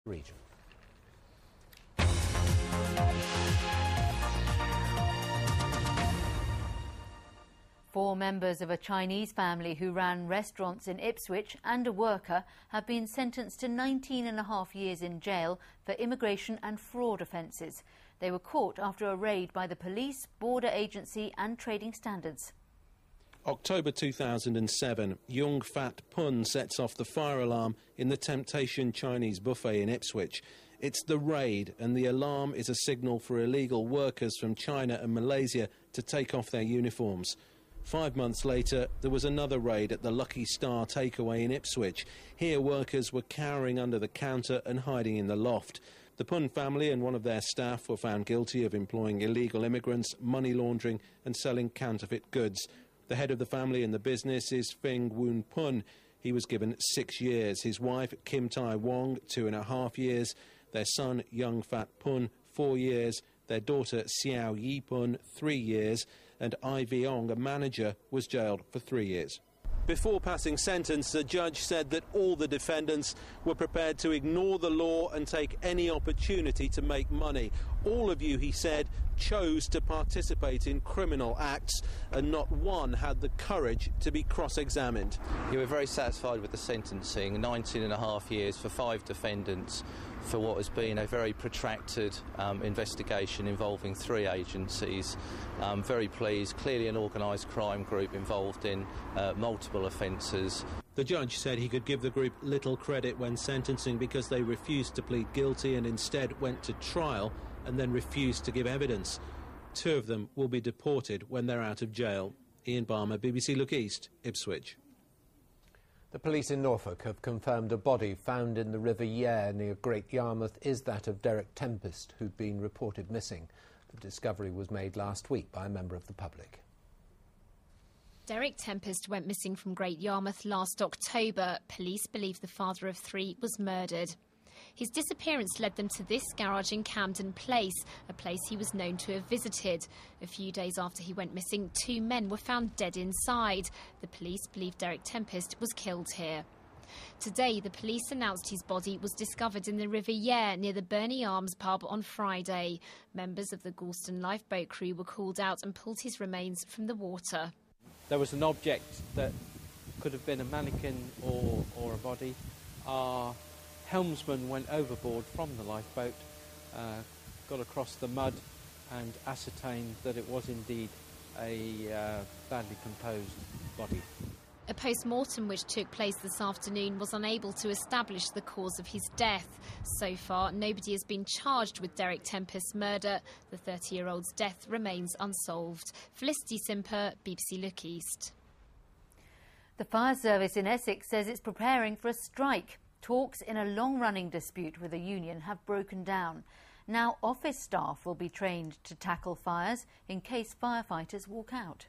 region. Four members of a Chinese family who ran restaurants in Ipswich and a worker have been sentenced to 19.5 years in jail for immigration and fraud offences. They were caught after a raid by the police, border agency and trading standards. October 2007, Yung Fat Pun sets off the fire alarm in the Temptation Chinese buffet in Ipswich. It's the raid, and the alarm is a signal for illegal workers from China and Malaysia to take off their uniforms. 5 months later, there was another raid at the Lucky Star takeaway in Ipswich. Here, workers were cowering under the counter and hiding in the loft. The Pun family and one of their staff were found guilty of employing illegal immigrants, money laundering and selling counterfeit goods. The head of the family and the business is Feng Woon Pun. He was given 6 years. His wife, Kim Tai Wong, 2.5 years. Their son, Young Fat Pun, 4 years. Their daughter, Xiao Yi Pun, 3 years. And Ivy Ong, a manager, was jailed for 3 years. Before passing sentence, the judge said that all the defendants were prepared to ignore the law and take any opportunity to make money. All of you, he said, chose to participate in criminal acts, and not one had the courage to be cross-examined. You were very satisfied with the sentencing, 19.5 years for 5 defendants for what has been a very protracted investigation involving 3 agencies. Very pleased, clearly an organised crime group involved in multiple offences. The judge said he could give the group little credit when sentencing because they refused to plead guilty and instead went to trial and then refused to give evidence. 2 of them will be deported when they're out of jail. Ian Balmer, BBC Look East, Ipswich. The police in Norfolk have confirmed a body found in the River Yare near Great Yarmouth is that of Derek Tempest, who'd been reported missing. The discovery was made last week by a member of the public. Derek Tempest went missing from Great Yarmouth last October. Police believe the father of 3 was murdered. His disappearance led them to this garage in Camden Place, a place he was known to have visited. A few days after he went missing, 2 men were found dead inside. The police believe Derek Tempest was killed here. Today, the police announced his body was discovered in the River Yare near the Burney Arms pub on Friday. Members of the Galston lifeboat crew were called out and pulled his remains from the water. There was an object that could have been a mannequin or a body. Our helmsman went overboard from the lifeboat, got across the mud and ascertained that it was indeed a badly composed body. A post-mortem which took place this afternoon was unable to establish the cause of his death. So far, nobody has been charged with Derek Tempest's murder. The 30-year-old's death remains unsolved. Felicity Simper, BBC Look East. The fire service in Essex says it's preparing for a strike. Talks in a long-running dispute with a union have broken down. Now office staff will be trained to tackle fires in case firefighters walk out.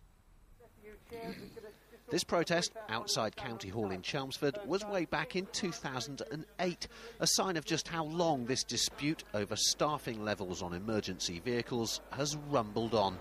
This protest outside County Hall in Chelmsford was way back in 2008, a sign of just how long this dispute over staffing levels on emergency vehicles has rumbled on.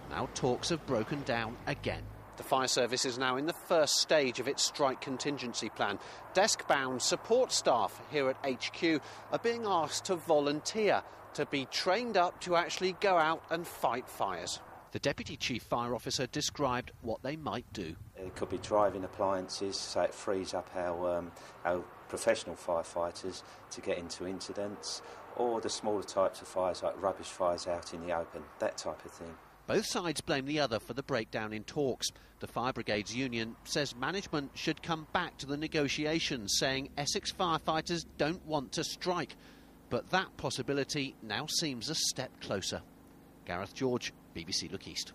Now talks have broken down again. The fire service is now in the first stage of its strike contingency plan. Desk-bound support staff here at HQ are being asked to volunteer, to be trained up to actually go out and fight fires. The Deputy Chief Fire Officer described what they might do. It could be driving appliances, so it frees up our professional firefighters to get into incidents, or the smaller types of fires like rubbish fires out in the open, that type of thing. Both sides blame the other for the breakdown in talks. The Fire Brigade's union says management should come back to the negotiations, saying Essex firefighters don't want to strike. But that possibility now seems a step closer. Gareth George, BBC Look East.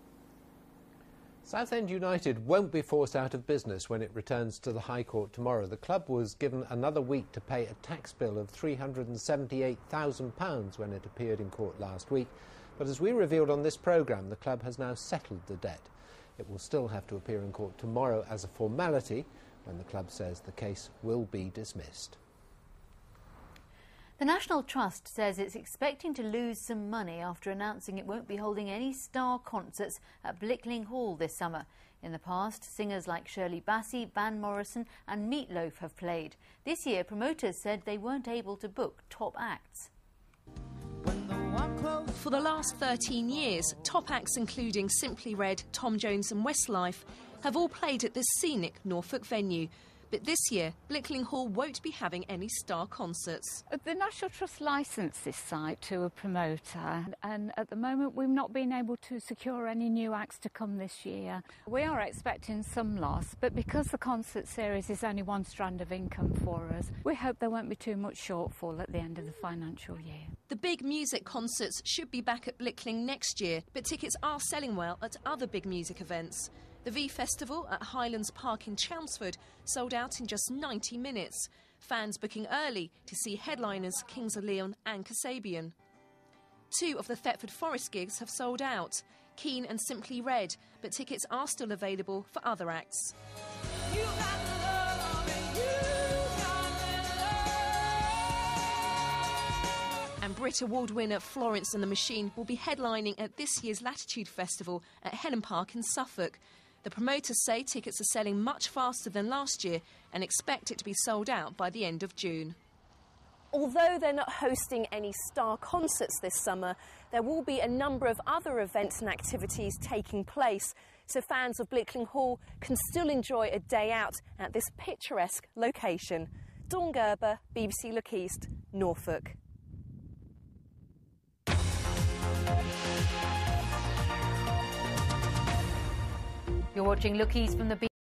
Southend United won't be forced out of business when it returns to the High Court tomorrow. The club was given another week to pay a tax bill of £378,000 when it appeared in court last week. But as we revealed on this programme, the club has now settled the debt. It will still have to appear in court tomorrow as a formality when the club says the case will be dismissed. The National Trust says it's expecting to lose some money after announcing it won't be holding any star concerts at Blickling Hall this summer. In the past, singers like Shirley Bassey, Van Morrison and Meat Loaf have played. This year, promoters said they weren't able to book top acts. For the last 13 years, top acts including Simply Red, Tom Jones and Westlife have all played at this scenic Norfolk venue. But this year, Blickling Hall won't be having any star concerts. The National Trust licensed this site to a promoter, and at the moment we've not been able to secure any new acts to come this year. We are expecting some loss, but because the concert series is only one strand of income for us, we hope there won't be too much shortfall at the end of the financial year. The big music concerts should be back at Blickling next year, but tickets are selling well at other big music events. The V Festival at Highlands Park in Chelmsford sold out in just 90 minutes. Fans booking early to see headliners Kings of Leon and Kasabian. 2 of the Thetford Forest gigs have sold out, Keen and Simply Red, but tickets are still available for other acts. And Brit Award winner Florence and the Machine will be headlining at this year's Latitude Festival at Helen Park in Suffolk. The promoters say tickets are selling much faster than last year and expect it to be sold out by the end of June. Although they're not hosting any star concerts this summer, there will be a number of other events and activities taking place, so fans of Blickling Hall can still enjoy a day out at this picturesque location. Dawn Gerber, BBC Look East, Norfolk. You're watching Look East from the